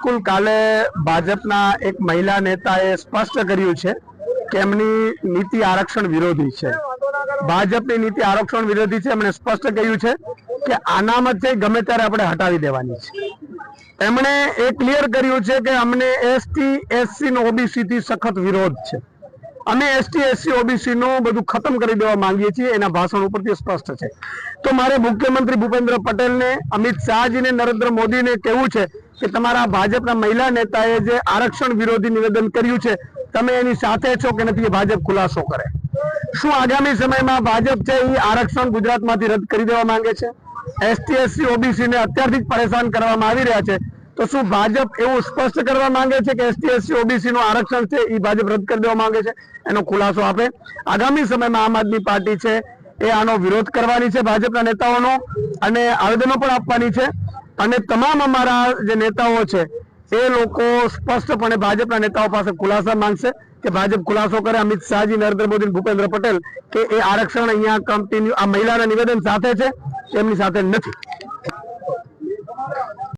બિલકુલ કાલે ભાજપના એક મહિલા નેતાએ સ્પષ્ટ કર્યું છે કે એમની નીતિ આરક્ષણ વિરોધી છે। ભાજપની નીતિ આરક્ષણ વિરોધી છે। એમણે સ્પષ્ટ કહ્યું છે કે અનામત છે ગમે ત્યારે આપણે હટાવી દેવાની છે। એમણે એ ક્લિયર કર્યું છે કે અમને એસટી એસસી નો ઓબીસી થી સખત વિરોધ છે। અમે એસટી એસસી ઓબીસી નું બધું ખતમ કરી દેવા માંગીએ છીએ। એના ભાષણ ઉપરથી સ્પષ્ટ છે। તો મારે મુખ્યમંત્રી ભૂપેન્દ્ર પટેલને, અમિત શાહજીને, નરેન્દ્ર મોદીને કહેવું છે કે તમારા ભાજપના મહિલા નેતાએ જે આરક્ષણ વિરોધી નિવેદન કર્યું છે, તમે એની સાથે છો કે નથી, એ ભાજપ ખુલાસો કરે। શું આગામી સમયમાં ભાજપ છે એ આરક્ષણ ગુજરાતમાંથી રદ કરી દેવા માંગે છે? એસટી એસસી ઓબીસી ને અત્યારથી જ પરેશાન કરવામાં આવી રહ્યા છે, તો શું ભાજપ એવું સ્પષ્ટ કરવા માંગે છે કે એસટી એસસી ઓબીસી નું આરક્ષણ છે એ ભાજપ રદ કરી દેવા માંગે છે? એનો ખુલાસો આપે। આગામી સમયમાં આમ આદમી પાર્ટી છે એ આનો વિરોધ કરવાની છે ભાજપના નેતાઓનો, અને આવેદનો પણ આપવાની છે। અને તમામ અમારા જે નેતાઓ છે એ લોકો સ્પષ્ટપણે ભાજપના નેતાઓ પાસે ખુલાસા માંગશે કે ભાજપ ખુલાસો કરે, અમિત શાહજી, નરેન્દ્ર મોદી, ભૂપેન્દ્ર પટેલ કે એ આરક્ષણ અહીંયા કન્ટિન્યુ આ મહિલાના નિવેદન સાથે છે, એમની સાથે નથી।